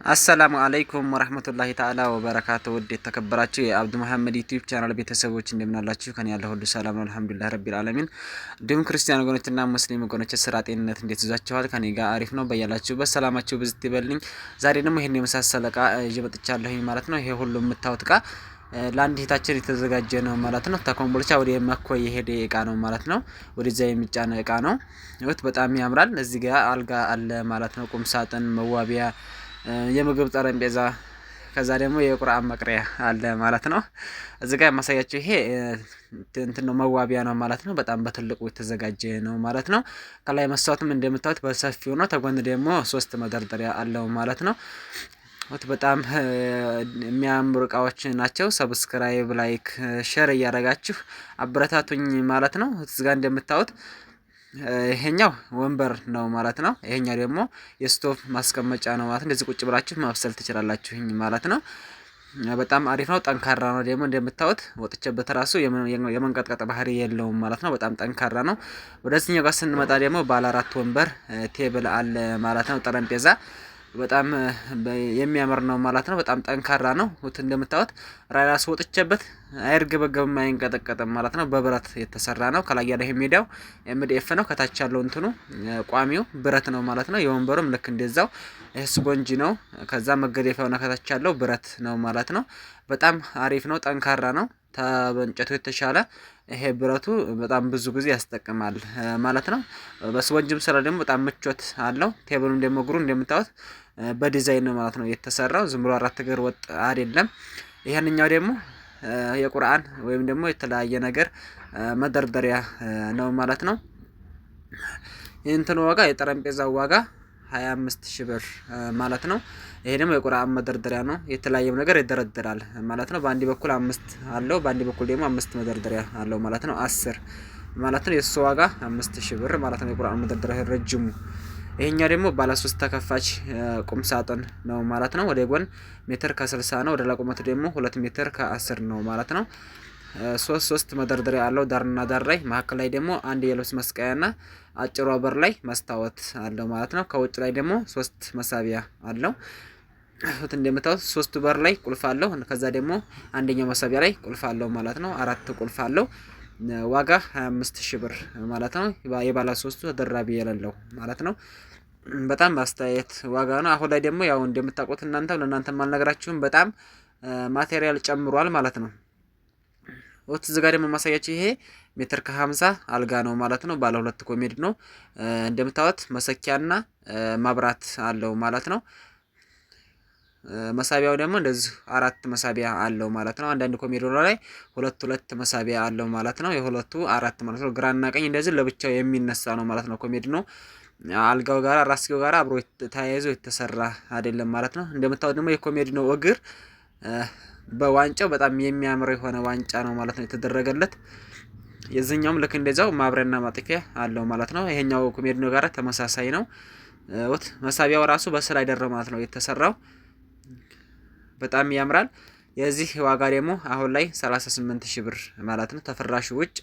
አሰላሙ አለይኩም ወራህመቱላሂ ተዓላ ወበረካቱ። ውድ የተከበራችሁ የአብዱ መሐመድ ዩቲዩብ ቻናል ቤተሰቦች እንደምናላችሁ ከኔ ያለው ሁሉ ሰላም ነው፣ አልሐምዱሊላህ ረቢል ዓለሚን። እንዲሁም ክርስቲያን ወገኖችና ሙስሊም ወገኖች ስራ ጤንነት እንዴት ይዛችኋል? ከኔ ጋር አሪፍ ነው። በያላችሁበት ሰላማችሁ ብዝት ይበልኝ። ዛሬ ደግሞ ይሄን የመሳሰለ እቃ ይዤ መጥቻለሁኝ ማለት ነው። ይሄ ሁሉ የምታዩት እቃ ለአንድ እህታችን የተዘጋጀ ነው ማለት ነው። ተኮምቦልቻ ወደ መኮይ የሄደ እቃ ነው ማለት ነው። ወደዛ የሚጫነ እቃ ነው። ይኸውት በጣም ያምራል። እዚህ ጋር አልጋ አለ ማለት ነው። ቁም ሳጥን፣ መዋቢያ፣ የምግብ ጠረጴዛ፣ ከዛ ደግሞ የቁርአን መቅሪያ አለ ማለት ነው። እዚህ ጋር የማሳያችሁ ይሄ እንትን ነው፣ መዋቢያ ነው ማለት ነው። በጣም በትልቁ የተዘጋጀ ነው ማለት ነው። ከላይ መስታወትም እንደምታዩት በሰፊው ነው። ተጎን ደግሞ 3 መደርደሪያ አለው ማለት ነው። በጣም የሚያምሩ እቃዎች ናቸው። ሰብስክራይብ፣ ላይክ፣ ሼር እያደረጋችሁ አበረታቱኝ ማለት ነው። እዚህ ጋር እንደምታዩት ይሄኛው ወንበር ነው ማለት ነው። ይሄኛው ደግሞ የስቶቭ ማስቀመጫ ነው ማለት ነው። እንደዚህ ቁጭ ብላችሁ ማብሰል ትችላላችሁኝ ማለት ነው። በጣም አሪፍ ነው። ጠንካራ ነው ደግሞ እንደምታዩት ወጥቼበት ራሱ የመንቀጥቀጥ ባህሪ የለውም ማለት ነው። በጣም ጠንካራ ነው። ወደዚህኛው ጋር ስንመጣ ደግሞ ባለ 4 ወንበር ቴብል አለ ማለት ነው። ጠረጴዛ በጣም የሚያምር ነው ማለት ነው። በጣም ጠንካራ ነው። እንደምታዩት ራስ ወጥቼበት አይርገበገብም፣ አይንቀጠቀጥም ማለት ነው። በብረት የተሰራ ነው። ከላይ ያለው ሜዳው ኤምዲኤፍ ነው። ከታች ያለው እንትኑ ቋሚው ብረት ነው ማለት ነው። የወንበሩም ልክ እንደዛው ስፖንጅ ነው። ከዛ መገደፊያውና ከታች ያለው ብረት ነው ማለት ነው። በጣም አሪፍ ነው። ጠንካራ ነው። ተበንጨቱ የተሻለ ይሄ ብረቱ በጣም ብዙ ጊዜ ያስጠቅማል ማለት ነው። በስፖንጅም ስራ ደግሞ በጣም ምቾት አለው። ቴብሉም ደግሞ እግሩ እንደምታዩት በዲዛይን ነው ማለት ነው የተሰራው። ዝም ብሎ 4 እግር ወጥ አይደለም። ይሄንኛው ደግሞ የቁርአን ወይም ደግሞ የተለያየ ነገር መደርደሪያ ነው ማለት ነው። የእንትኑ ዋጋ የጠረጴዛው ዋጋ 25 ሺህ ብር ማለት ነው። ይሄ ደግሞ የቁርአን መደርደሪያ ነው። የተለያየ ነገር ይደረደራል ማለት ነው። በአንድ በኩል 5 አለው፣ በአንድ በኩል ደግሞ 5 መደርደሪያ አለው ማለት ነው። 10 ማለት ነው። የሱ ዋጋ 5000 ብር ማለት ነው። የቁርአን መደርደሪያ ረጅሙ። ይሄኛው ደግሞ ባለ 3 ተከፋች ቁም ሳጥን ነው ማለት ነው። ወደ ጎን ሜትር ከ60 ነው። ወደ ላቁመቱ ደግሞ 2 ሜትር ከ10 ነው ማለት ነው። 3 መደርደሪያ አለው ዳርና ዳር ላይ። መሀከል ላይ ደግሞ አንድ የልብስ መስቀያና አጭሯ በር ላይ መስታወት አለው ማለት ነው። ከውጭ ላይ ደግሞ 3 መሳቢያ አለው። እንደምታዩት 3 በር ላይ ቁልፍ አለው። ከዛ ደግሞ አንደኛው መሳቢያ ላይ ቁልፍ አለው ማለት ነው። 4 ቁልፍ አለው። ዋጋ 25000 ብር ማለት ነው። የባለ 3ቱ ተደራቢ የሌለው ማለት ነው። በጣም አስተያየት ዋጋ ነው። አሁን ላይ ደግሞ ያው እንደምታውቁት ለእናንተም አልነግራችሁም፣ በጣም ማቴሪያል ጨምሯል ማለት ነው። እዚህ ጋር ደግሞ ማሳያችሁ ይሄ ሜትር ከ50 አልጋ ነው ማለት ነው። ባለ 2 ኮሜድ ነው። እንደምታዩት መሰኪያና ማብራት አለው ማለት ነው። መሳቢያው ደግሞ እንደዚህ 4 መሳቢያ አለው ማለት ነው። አንዳንድ ኮሜዲኖ ላይ 2 መሳቢያ አለው ማለት ነው። የሁለቱ 4 ማለት ነው። ግራና ቀኝ እንደዚህ ለብቻው የሚነሳ ነው ማለት ነው። ኮሜዲኖ አልጋው ጋር ራስጌው ጋር አብሮ ተያይዞ የተሰራ አይደለም ማለት ነው። እንደምታዩት ደግሞ የኮሜዲኖ እግር በዋንጫው በጣም የሚያምር የሆነ ዋንጫ ነው ማለት ነው የተደረገለት። የዚህኛውም ልክ እንደዛው ማብሪያና ማጥፊያ አለው ማለት ነው። ይሄኛው ኮሜዲኖ ጋር ተመሳሳይ ነው። መሳቢያው ራሱ በስላይደር ማለት ነው የተሰራው። በጣም ያምራል። የዚህ ዋጋ ደግሞ አሁን ላይ 38000 ብር ማለት ነው ተፈራሹ ውጭ።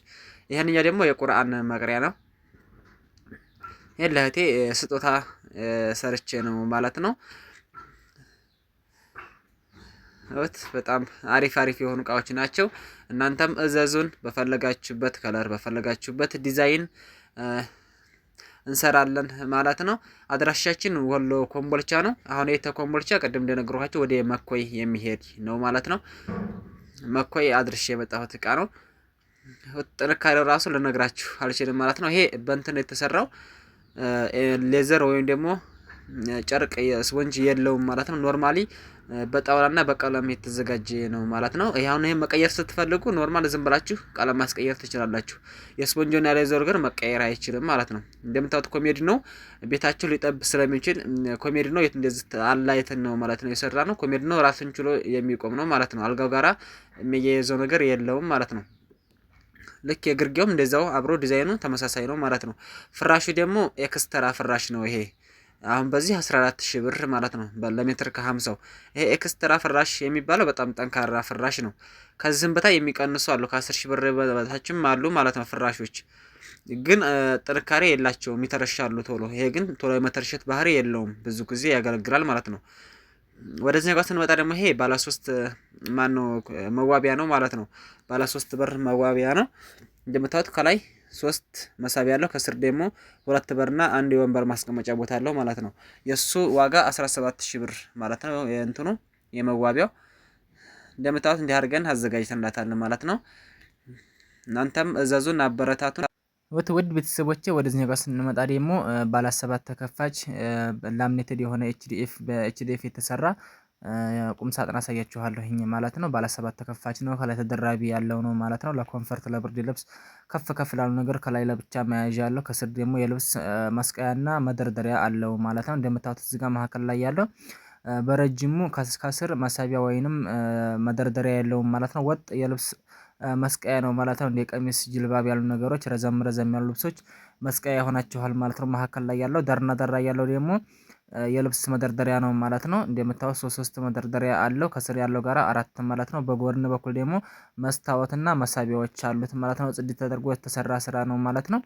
ይሄንኛው ደግሞ የቁርአን መቅሪያ ነው። ይሄ ለእህቴ ስጦታ ሰርቼ ነው ማለት ነው። በጣም አሪፍ የሆኑ እቃዎች ናቸው። እናንተም እዘዙን። በፈለጋችሁበት ከለር በፈለጋችሁበት ዲዛይን እንሰራለን ማለት ነው። አድራሻችን ወሎ ኮምቦልቻ ነው። አሁን ኮምቦልቻ ቅድም እንደነገርኳችሁ ወደ መኮይ የሚሄድ ነው ማለት ነው። መኮይ አድርሼ የመጣሁት እቃ ነው። ጥንካሬው ራሱ ልነግራችሁ አልችልም ማለት ነው። ይሄ በእንትን የተሰራው ሌዘር ወይም ደግሞ ጨርቅ ስፖንጅ የለውም ማለት ነው። ኖርማሊ በጣውላና በቀለም የተዘጋጀ ነው ማለት ነው። ይሄን መቀየር ስትፈልጉ ኖርማል ዝም ብላችሁ ቀለም ማስቀየር ትችላላችሁ። የስፖንጆና ሌዘር ግን መቀየር አይችልም ማለት ነው። እንደምታዩት ኮሜዲኖ ቤታችሁ ሊጠብ ስለሚችል ኮሜዲኖ እንደዚህ አላይተን ነው ማለት ነው የሰራ ነው። ኮሜዲኖ ራሱን ችሎ የሚቆም ነው ማለት ነው። አልጋው ጋራ የሚያያዘው ነገር የለውም ማለት ነው። ልክ የግርጌውም እንደዛው አብሮ ዲዛይኑ ተመሳሳይ ነው ማለት ነው። ፍራሹ ደግሞ ኤክስትራ ፍራሽ ነው ይሄ። አሁን በዚህ 14000 ብር ማለት ነው ለሜትር ከ50። ይሄ ኤክስትራ ፍራሽ የሚባለው በጣም ጠንካራ ፍራሽ ነው። ከዚህም በታይ የሚቀንሱ አሉ፣ ከ10000 ብር በታችም አሉ ማለት ነው። ፍራሾች ግን ጥንካሬ የላቸውም፣ ይተረሻሉ ቶሎ። ይሄ ግን ቶሎ የመተርሸት ባህሪ የለውም፣ ብዙ ጊዜ ያገለግላል ማለት ነው። ወደዚህ ጋር ስንመጣ ደግሞ ይሄ ባለ 3 ማነው መዋቢያ ነው ማለት ነው። ባለ 3 በር መዋቢያ ነው። እንደምታዩት ከላይ 3 መሳቢያ አለው። ከስር ደግሞ 2 በርና አንድ የወንበር ማስቀመጫ ቦታ አለው ማለት ነው። የሱ ዋጋ 17000 ብር ማለት ነው። የእንትኑ የመዋቢያው እንደምታዩት እንዲህ አድርገን አዘጋጅተንላታለን ማለት ነው። እናንተም እዘዙን፣ አበረታቱን። ውድ ቤተሰቦቼ ወደዚህ ጋር ስንመጣ ደግሞ ባለ 7 ተከፋች ላምኔትድ የሆነ በኤችዲኤፍ የተሰራ ቁም ሳጥን አሳያችኋለሁኝ ማለት ነው። ባለ 7 ተከፋች ነው። ከላይ ተደራቢ ያለው ነው ማለት ነው። ለኮንፈርት ለብርድ ልብስ ከፍ ላሉ ነገር ከላይ ለብቻ መያዣ አለው። ከስር ደግሞ የልብስ መስቀያና መደርደሪያ አለው ማለት ነው። እንደምታዩት እዚህ ጋር መካከል ላይ ያለው በረጅሙ ከስር መሳቢያ ወይንም መደርደሪያ የለውም ማለት ነው። ወጥ የልብስ መስቀያ ነው ማለት ነው። እንደ ቀሚስ ጅልባብ ያሉ ነገሮች ረዘም ያሉ ልብሶች መስቀያ ይሆናችኋል ማለት ነው። መካከል ላይ ያለው ዳርና ዳር ያለው ደግሞ የልብስ መደርደሪያ ነው ማለት ነው። እንደምታዩት 3 መደርደሪያ አለው። ከስር ያለው ጋራ 4 ማለት ነው። በጎን በኩል ደግሞ መስታወትና መሳቢያዎች አሉት ማለት ነው። ጽድት ተደርጎ የተሰራ ስራ ነው ማለት ነው።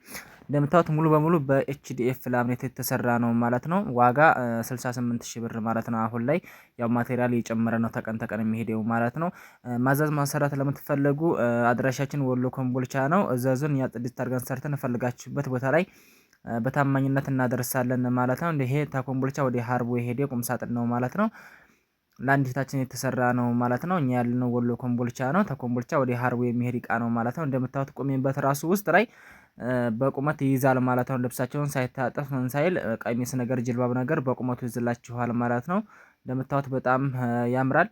እንደምታዩት ሙሉ በሙሉ በኤችዲኤፍ ላምኔት የተሰራ ነው ማለት ነው። ዋጋ 68000 ብር ማለት ነው። አሁን ላይ ያው ማቴሪያል እየጨመረ ነው ተቀን የሚሄደው ማለት ነው። ማዘዝ ማሰራት ለምትፈልጉ አድራሻችን ወሎ ኮምቦልቻ ነው። እዘዙን። ያ ጽድት አድርገን ሰርተን ፈልጋችሁበት ቦታ ላይ በታማኝነት እናደርሳለን ማለት ነው። ይሄ ተኮምቦልቻ ወደ ሀርቦ የሄደ ቁም ሳጥን ነው ማለት ነው። ለአንዲት እህታችን የተሰራ ነው ማለት ነው። እኛ ያለነው ወሎ ኮምቦልቻ ነው። ተኮምቦልቻ ወደ ሀርቦ የሚሄድ እቃ ነው ማለት ነው። እንደምታዩት ቆሜበት ራሱ ውስጥ ላይ በቁመት ይይዛል ማለት ነው። ልብሳቸውን ሳይታጠፍ ምን ሳይል ቀሚስ ነገር ጅልባብ ነገር በቁመቱ ይዝላችኋል ማለት ነው። እንደምታዩት በጣም ያምራል።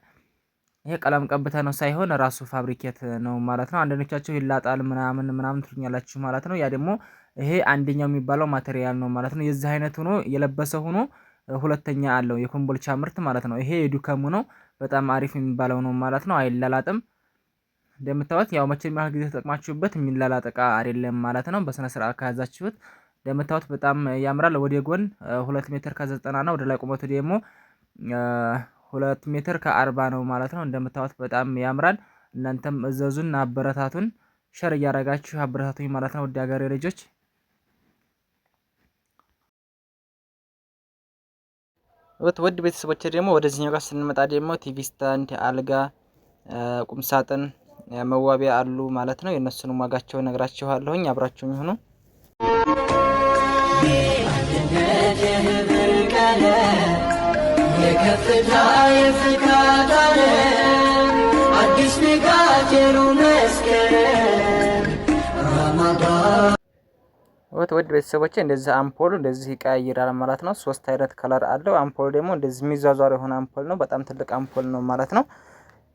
ይሄ ቀለም ቀብተ ነው ሳይሆን ራሱ ፋብሪኬት ነው ማለት ነው። አንዳንዶቻችሁ ይላጣል ምናምን ትሉኛላችሁ ማለት ነው። ያ ደግሞ ይሄ አንደኛው የሚባለው ማቴሪያል ነው ማለት ነው። የዚህ አይነት ሆኖ የለበሰ ሆኖ ሁለተኛ አለው የኮምቦልቻ ምርት ማለት ነው። ይሄ የዱከሙ ነው። በጣም አሪፍ የሚባለው ነው ማለት ነው። አይላላጥም። እንደምታዩት ያው መቼም ያህል ጊዜ ተጠቅማችሁበት የሚላላጥ እቃ አይደለም ማለት ነው። በስነ ስርዓት ከያዛችሁት እንደምታዩት በጣም ያምራል። ወደ ጎን 2 ሜትር ከ90 ነው። ወደ ላይ ቁመቱ ደግሞ 2 ሜትር ከ40 ነው ማለት ነው። እንደምታዩት በጣም ያምራል። እናንተም እዘዙን፣ አበረታቱን። ሸር እያረጋችሁ አበረታቱኝ ማለት ነው። ውድ ሀገሬ ልጆች ውድ ቤተሰቦች ደግሞ ወደዚህኛው ጋር ስንመጣ ደግሞ ቲቪ ስታንድ፣ አልጋ፣ ቁም ሳጥን፣ መዋቢያ አሉ ማለት ነው። የእነሱንም ዋጋቸው ነግራችኋለሁኝ። አብራችሁኝ ሁኑ። የከፍታ የፍካት አዲስ ንጋት መስከረም ረመዳን ውድ ቤተሰቦቼ እንደዚህ አምፖል እንደዚህ ይቀያይራል ማለት ነው። 3 አይነት ከለር አለው። አምፖል ደግሞ እንደዚህ የሚዟዟር የሆነ አምፖል ነው። በጣም ትልቅ አምፖል ነው ማለት ነው።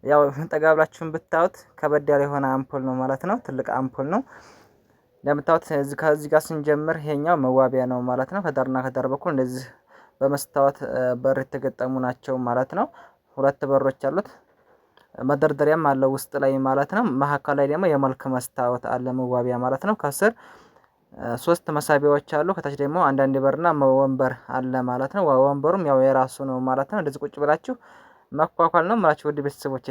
ያው ጠጋብላችሁን ብታዩት ከበድ ያለ የሆነ አምፖል ነው ማለት ነው። ትልቅ አምፖል ነው። እንደምታዩት ከዚህ ጋር ስንጀምር ይሄኛው መዋቢያ ነው ማለት ነው። ከዳርና ከዳር በኩል እንደዚህ በመስታወት በር የተገጠሙ ናቸው ማለት ነው። 2 በሮች አሉት። መደርደሪያም አለው ውስጥ ላይ ማለት ነው። መሀከል ላይ ደግሞ የመልክ መስታወት አለ መዋቢያ ማለት ነው። ከስር 3 መሳቢያዎች አሉ። ከታች ደግሞ አንዳንድ በርና ወንበር አለ ማለት ነው። ወንበሩም ያው የራሱ ነው ማለት ነው። እንደዚህ ቁጭ ብላችሁ መኳኳል ነው ማለት ውድ ቤተሰቦቼ።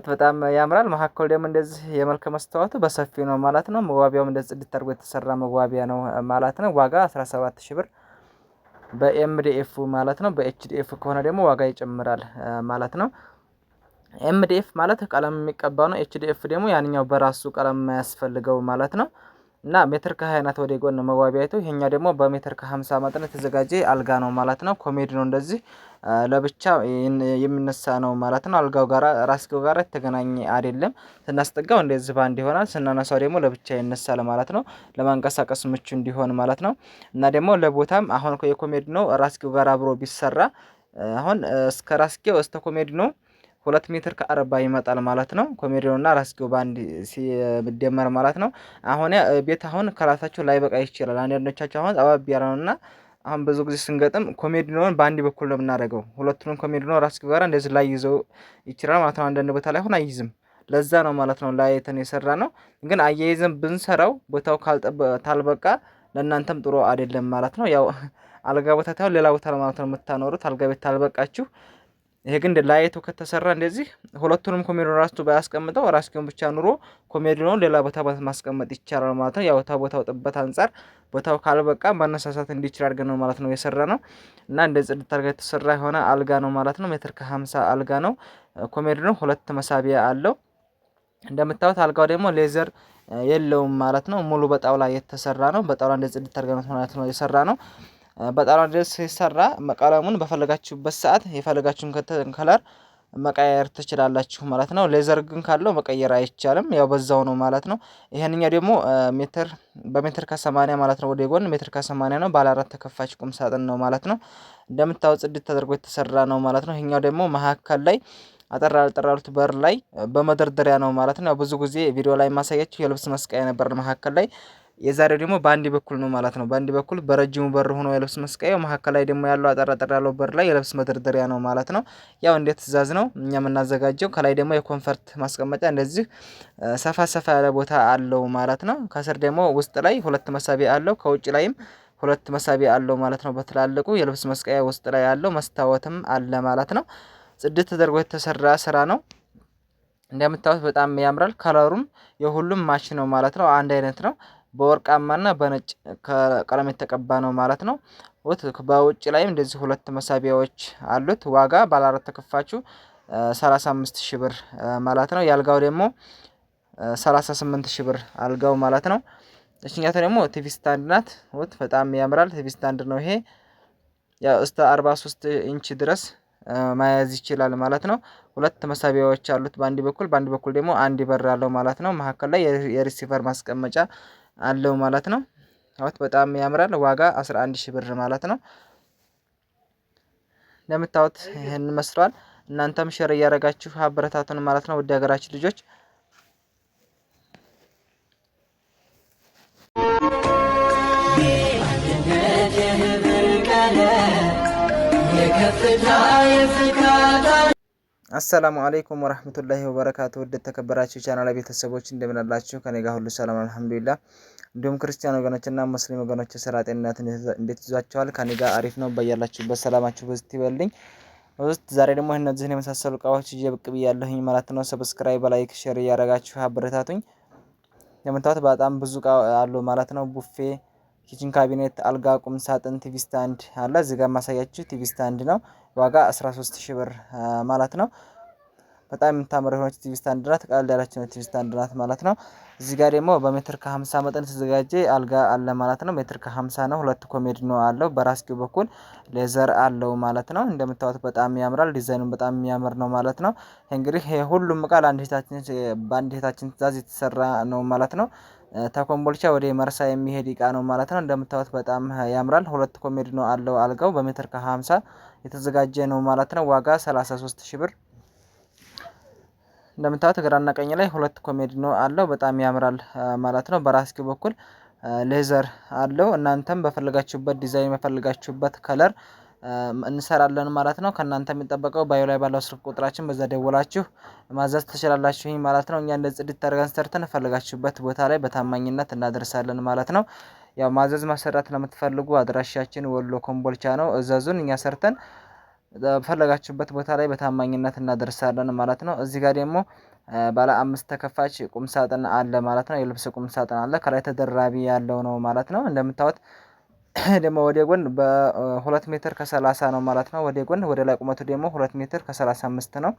በጣም ያምራል። መሀከል ደግሞ እንደዚህ የመልክ መስታወቱ በሰፊው ነው ማለት ነው። መዋቢያውም እንደዚህ ጽድት አድርጎ የተሰራ መዋቢያ ነው ማለት ነው። ዋጋ 17000 ብር በኤምዲኤፍ ማለት ነው። በኤችዲኤፍ ከሆነ ደግሞ ዋጋ ይጨምራል ማለት ነው። ኤምዲኤፍ ማለት ቀለም የሚቀባው ነው። ኤችዲኤፍ ደግሞ ያንኛው በራሱ ቀለም የማያስፈልገው ማለት ነው። እና ሜትር ከ20 ናት ወደ ጎን መዋቢያይቱ። ይሄኛው ደግሞ በሜትር ከ50 መጠን የተዘጋጀ አልጋ ነው ማለት ነው። ኮሜዲ ነው። እንደዚህ ለብቻ የሚነሳ ነው ማለት ነው። አልጋው ጋራ ራስጌው ጋራ የተገናኘ አይደለም። ስናስጠጋው እንደዚህ ባንድ ይሆናል። ስናነሳው ደግሞ ለብቻ ይነሳል ማለት ነው። ለማንቀሳቀስ ምቹ እንዲሆን ማለት ነው። እና ደግሞ ለቦታም አሁን የኮሜዲ ነው ራስጌው ጋራ አብሮ ቢሰራ አሁን እስከ ራስጌው እስከ ኮሜዲ ነው 2 ሜትር ከ40 ይመጣል ማለት ነው። ኮሜዲኖና ራስጌው ባንድ ሲደመር ማለት ነው። አሁን ቤት አሁን ከራሳችሁ ላይ በቃ ይችላል። አንዳንዶቻችሁ አሁን ጠባብ ያለ ነውና አሁን ብዙ ጊዜ ስንገጥም ኮሜዲኖን ባንድ በኩል ነው የምናደርገው። ሁለቱንም ኮሜዲኖ ራስጌው ጋር እንደዚህ ላይ ይዘው ይችላል ማለት ነው። አንዳንድ ቦታ ላይ አሁን አይይዝም። ለዛ ነው ማለት ነው ላይ የሰራ ነው። ግን አያይዘን ብንሰራው ቦታው ታልበቃ ለእናንተም ጥሩ አይደለም ማለት ነው። ያው አልጋ ቦታ ታው ሌላ ቦታ ማለት ነው የምታኖሩት። አልጋ ቤት ታልበቃችሁ ይሄ ግን ላይቱ ከተሰራ እንደዚህ ሁለቱንም ኮሜዲኖ ራሱ ባያስቀምጠው ራስጌውን ብቻ ኑሮ ኮሜዲኖን ሌላ ቦታ ማስቀመጥ ይቻላል ማለት ነው። ያው ቦታው ጥበት አንጻር ቦታው ካልበቃ ማነሳሳት እንዲችል አድርገን ነው ማለት ነው የሰራ ነው። እና እንደ ጽድት አድርጋ የተሰራ የሆነ አልጋ ነው ማለት ነው። ሜትር ከ50 አልጋ ነው። ኮሜዲኖ ሁለት መሳቢያ አለው። እንደምታዩት አልጋው ደግሞ ሌዘር የለውም ማለት ነው። ሙሉ በጣውላ የተሰራ ነው። በጣውላ እንደ ጽድት አድርገን ማለት ነው የሰራ ነው። በጣውላ ድረስ ሲሰራ ቀለሙን በፈለጋችሁበት ሰዓት የፈለጋችሁን ከለር መቀየር ትችላላችሁ ማለት ነው። ሌዘር ግን ካለው መቀየር አይቻልም፣ ያው በዛው ነው ማለት ነው። ይሄንኛው ደግሞ በሜትር ከ80 ማለት ነው። ወደ ጎን ሜትር ከ80 ነው። ባለ 4 ተከፋች ቁም ሳጥን ነው ማለት ነው። እንደምታዩት ጽድት ተደርጎ የተሰራ ነው ማለት ነው። ይሄኛው ደግሞ መሀከል ላይ አጠራሉት በር ላይ በመደርደሪያ ነው ማለት ነው። ብዙ ጊዜ ቪዲዮ ላይ ማሳያችሁ የልብስ መስቀያ ነበር መሀከል ላይ፣ የዛሬው ደግሞ በአንድ በኩል ነው ማለት ነው። በአንድ በኩል በረጅሙ በር ሆኖ የልብስ መስቀያው መሀከል ላይ ደግሞ ያለው አጠር ያለው በር ላይ የልብስ መደርደሪያ ነው ማለት ነው። ያው እንዴት ትእዛዝ ነው እኛ የምናዘጋጀው። ከላይ ደግሞ የኮንፈርት ማስቀመጫ እንደዚህ ሰፋ ያለ ቦታ አለው ማለት ነው። ከስር ደግሞ ውስጥ ላይ ሁለት መሳቢያ አለው፣ ከውጭ ላይም ሁለት መሳቢያ አለው ማለት ነው። በትላልቁ የልብስ መስቀያ ውስጥ ላይ ያለው መስታወትም አለ ማለት ነው። ጽድት ተደርጎ የተሰራ ስራ ነው። እንደምታዩት በጣም ያምራል። ከለሩም የሁሉም ማች ነው ማለት ነው። አንድ አይነት ነው። በወርቃማና በነጭ ቀለም የተቀባ ነው ማለት ነው። በውጭ ላይም እንደዚህ ሁለት መሳቢያዎች አሉት። ዋጋ ባለ 4 ተከፋቹ 35 ብር ማለት ነው። የአልጋው ደግሞ 38 ብር አልጋው ማለት ነው። እሺኛቱ ደግሞ ቲቪ ስታንድ ናት። በጣም ያምራል። ቲቪ ስታንድ ነው ይሄ። ያው እስከ 43 ኢንች ድረስ መያዝ ይችላል ማለት ነው። ሁለት መሳቢያዎች አሉት በአንድ በኩል ደግሞ አንድ በር አለው ማለት ነው። መካከል ላይ የሪሲቨር ማስቀመጫ አለው ማለት ነው። በጣም ያምራል። ዋጋ 11 ብር ማለት ነው። እንደምታዩት ይሄን መስሏል። እናንተም ሼር እያደረጋችሁ አበረታቱን ማለት ነው። ውድ ሀገራችን ልጆች አሰላሙ አለይኩም ወራህመቱላሂ ወበረካቱ። ውድ ተከበራችሁ ቻናል ቤተሰቦች እንደምን አላችሁ? ከኔ ጋር ሁሉ ሰላም አልሐምዱሊላህ። እንዲሁም ክርስቲያን ወገኖችና ሙስሊም ወገኖች ስራ ጤንነት እንዴት ይዟችኋል? ከኔ ጋር አሪፍ ነው። በያላችሁበት ሰላማችሁ በዝት ይበልኝ። ዛሬ ደግሞ እነዚህን የመሳሰሉ እቃዎች ይዤ ብቅ ብያለሁኝ ማለት ነው። ሰብስክራይብ፣ ላይክ፣ ሼር እያደረጋችሁ አበረታቱኝ። የምታዩት በጣም ብዙ እቃ አሉ ማለት ነው። ቡፌ፣ ኪችን ካቢኔት፣ አልጋ፣ ቁም ሳጥን፣ ቲቪ ስታንድ አለ። እዚህ ጋር ማሳያችሁ ቲቪ ስታንድ ነው። ዋጋ 13000 ብር ማለት ነው። በጣም የምታምር የሆነች ቲቪ ስታንድ ናት። ቀለል ያለች ቲቪ ስታንድ ናት ማለት ነው። እዚህ ጋር ደግሞ በሜትር ከ50 መጠን የተዘጋጀ አልጋ አለ ማለት ነው። ሜትር ከ50 ነው። ሁለት ኮሜዲኖ አለው። በራስጌው በኩል ሌዘር አለው ማለት ነው። እንደምታዩት በጣም ያምራል። ዲዛይኑን በጣም የሚያምር ነው ማለት ነው። እንግዲህ ሁሉም እቃ በአንድ እህታችን ትእዛዝ የተሰራ ነው ማለት ነው። ተኮምቦልቻ ወደ መርሳ የሚሄድ እቃ ነው ማለት ነው። እንደምታዩት በጣም ያምራል። ሁለት ኮሜዲኖ አለው አልጋው በሜትር ከ50 የተዘጋጀ ነው ማለት ነው። ዋጋ 33000 ብር። እንደምታዩት ግራና ቀኝ ላይ ሁለት ኮሜዲኖ አለው። በጣም ያምራል ማለት ነው። በራስጌው በኩል ሌዘር አለው። እናንተም በፈለጋችሁበት ዲዛይን በፈለጋችሁበት ከለር እንሰራለን ማለት ነው። ከእናንተ የሚጠበቀው ባዮ ላይ ባለው ስልክ ቁጥራችን በዛ ደውላችሁ ማዘዝ ትችላላችሁ ማለት ነው። እኛ እንደ ጽድት አድርገን ሰርተን ፈለጋችሁበት ቦታ ላይ በታማኝነት እናደርሳለን ማለት ነው። ያው ማዘዝ ማሰራት ለምትፈልጉ አድራሻችን ወሎ ኮምቦልቻ ነው። እዘዙን፣ እኛ ሰርተን ፈለጋችሁበት ቦታ ላይ በታማኝነት እናደርሳለን ማለት ነው። እዚህ ጋር ደግሞ ባለ 5 ተከፋች ቁም ሳጥን አለ ማለት ነው። የልብስ ቁም ሳጥን አለ። ከላይ ተደራቢ ያለው ነው ማለት ነው። እንደምታዩት ደግሞ ወደ ጎን በ2 ሜትር ከ30 ነው ማለት ነው። ወደ ጎን ወደ ላይ ቁመቱ ደግሞ 2 ሜትር ከ35 ነው።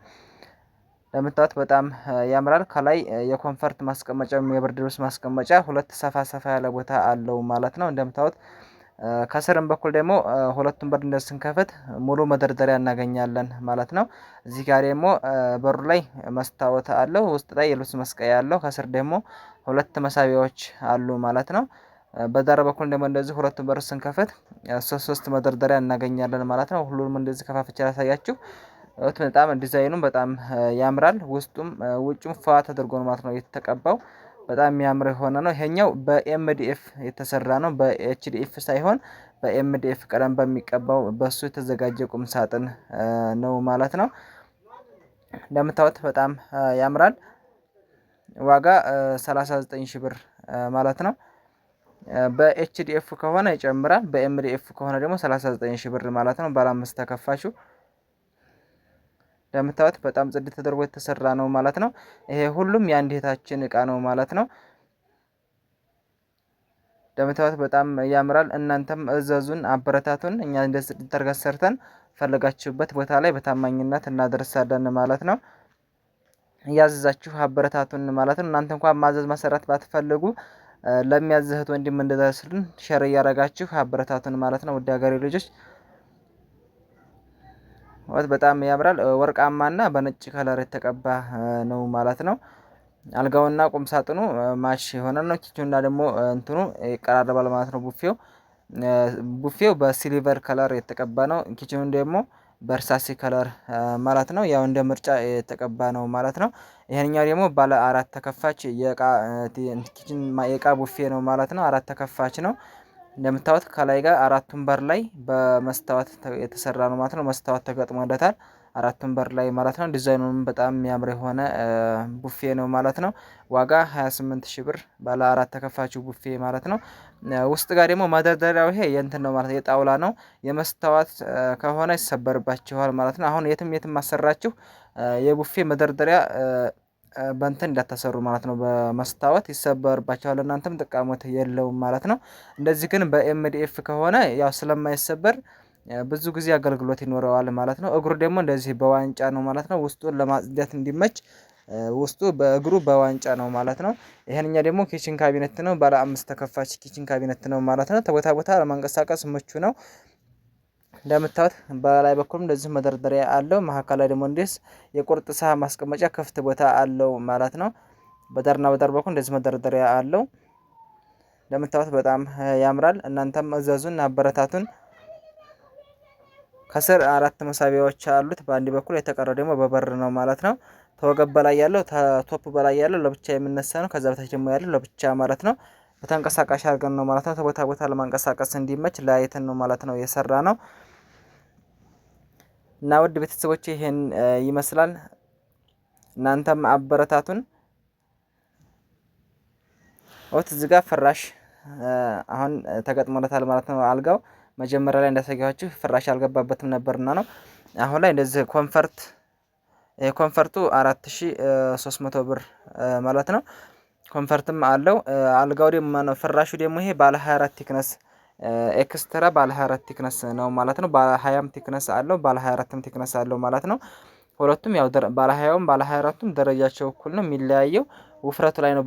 እንደምታዩት በጣም ያምራል። ከላይ የኮንፈርት ማስቀመጫ የብርድ ልብስ ማስቀመጫ ሁለት ሰፋ ያለ ቦታ አለው ማለት ነው። እንደምታዩት ከስርም በኩል ደግሞ ሁለቱም በር እንደዚህ ስንከፍት ሙሉ መደርደሪያ እናገኛለን ማለት ነው። እዚህ ጋር ደግሞ በሩ ላይ መስታወት አለው። ውስጥ ላይ የልብስ መስቀያ አለው። ከስር ደግሞ ሁለት መሳቢያዎች አሉ ማለት ነው። በዳር በኩል ደግሞ እንደዚህ ሁለቱም በር ስንከፍት ሶስት መደርደሪያ እናገኛለን ማለት ነው። ሁሉንም እንደዚህ ከፋፍቼ ላሳያችሁ። በጣም ዲዛይኑም በጣም ያምራል። ውስጡም ውጭም ፏ ተደርጎ ነው ማለት ነው የተቀባው። በጣም የሚያምር የሆነ ነው። ይሄኛው በኤምዲኤፍ የተሰራ ነው። በኤችዲኤፍ ሳይሆን በኤምዲኤፍ ቀለም በሚቀባው በሱ የተዘጋጀ ቁም ሳጥን ነው ማለት ነው። እንደምታዩት በጣም ያምራል። ዋጋ 39000 ብር ማለት ነው። በኤችዲኤፍ ከሆነ ይጨምራል። በኤምዲኤፍ ከሆነ ደግሞ 39000 ብር ማለት ነው። ባለ 5 ተከፋቹ እንደምታዩት በጣም ጽድት ተደርጎ የተሰራ ነው ማለት ነው። ይሄ ሁሉም የአንድ እህታችን እቃ ነው ማለት ነው። እንደምታዩት በጣም ያምራል። እናንተም እዘዙን፣ አበረታቱን። እኛ እንደዚህ ጽድት አድርገን ሰርተን ፈለጋችሁበት ቦታ ላይ በታማኝነት እናደርሳለን ማለት ነው። እያዘዛችሁ አበረታቱን ማለት ነው። እናንተ እንኳን ማዘዝ መሰራት ባትፈልጉ ለሚያዝህት ወንድም እንደደረስልን ሸር እያደረጋችሁ አበረታቱን ማለት ነው። ውድ ሀገሬ ልጆች በጣም ያምራል። ወርቃማና በነጭ ከለር የተቀባ ነው ማለት ነው። አልጋውና ቁም ሳጥኑ ማሽ የሆነ ነው። ኪችኑና ደግሞ እንትኑ ይቀራረባል ማለት ነው። ቡፌው በሲሊቨር ከለር የተቀባ ነው። ኪችኑን ደግሞ በእርሳሲ ከለር ማለት ነው። ያው እንደ ምርጫ የተቀባ ነው ማለት ነው። ይሄንኛው ደግሞ ባለ 4 ተከፋች የእቃ ቡፌ ነው ማለት ነው። 4 ተከፋች ነው። እንደምታዩት ከላይ ጋር 4ቱም በር ላይ በመስታወት የተሰራ ነው ማለት ነው። መስታወት ተገጥሞለታል 4ቱም በር ላይ ማለት ነው። ዲዛይኑም በጣም የሚያምር የሆነ ቡፌ ነው ማለት ነው። ዋጋ 28,000 ብር ባለ 4 ተከፋቹ ቡፌ ማለት ነው። ውስጥ ጋር ደግሞ መደርደሪያው ይሄ የእንትን ነው ማለት የጣውላ ነው። የመስታወት ከሆነ ይሰበርባችኋል ማለት ነው። አሁን የትም አሰራችሁ የቡፌ መደርደሪያ በእንትን እንዳታሰሩ ማለት ነው። በመስታወት ይሰበርባቸዋል፣ እናንተም ጥቃሞት የለውም ማለት ነው። እንደዚህ ግን በኤምዲኤፍ ከሆነ ያው ስለማይሰበር ብዙ ጊዜ አገልግሎት ይኖረዋል ማለት ነው። እግሩ ደግሞ እንደዚህ በዋንጫ ነው ማለት ነው። ውስጡን ለማጽዳት እንዲመች ውስጡ በእግሩ በዋንጫ ነው ማለት ነው። ይሄንኛ ደግሞ ኪችን ካቢኔት ነው። ባለ 5 ተከፋች ኪችን ካቢኔት ነው ማለት ነው። ተቦታ ቦታ ለማንቀሳቀስ ምቹ ነው። እንደምታዩት በላይ በኩል እንደዚህ መደርደሪያ አለው። መሀከል ላይ ደግሞ እንደዚህ የቁርጥ ሳህን ማስቀመጫ ክፍት ቦታ አለው ማለት ነው። በዳርና በዳር በኩል እንደዚህ መደርደሪያ አለው። እንደምታዩት በጣም ያምራል። እናንተም እዘዙን፣ አበረታቱን። ከስር 4 መሳቢያዎች አሉት በአንድ በኩል፣ የተቀረው ደግሞ በበር ነው ማለት ነው። ተወገብ በላይ ያለው ቶፕ በላይ ያለው ለብቻ የሚነሳ ነው። ከዛ በታች ደግሞ ያለው ለብቻ ማለት ነው። በተንቀሳቃሽ አድርገን ነው ማለት ነው። ተቦታ ቦታ ለማንቀሳቀስ እንዲመች ለያይተን ነው ማለት ነው የሰራ ነው። እና ውድ ቤተሰቦች ይሄን ይመስላል። እናንተም አበረታቱን። እዚህ ጋር ፍራሽ አሁን ተገጥሞለታል ማለት ነው። አልጋው መጀመሪያ ላይ እንዳሳያችሁ ፍራሽ አልገባበትም ነበርና ነው። አሁን ላይ እንደዚህ ኮንፈርቱ 4300 ብር ማለት ነው። ኮንፈርትም አለው። አልጋው ደግሞ ፍራሹ ደግሞ ይሄ ባለ 24 ቲክነስ ኤክስትራ ባለ 24 ቲክነስ ነው ማለት ነው። ባለ 20ም ቲክነስ አለው፣ ባለ 24ም ቲክነስ አለው ማለት ነው። ሁለቱም ያው ባለ 20ም ባለ 24ም ደረጃቸው እኩል ነው። የሚለያየው ውፍረቱ ላይ ነው።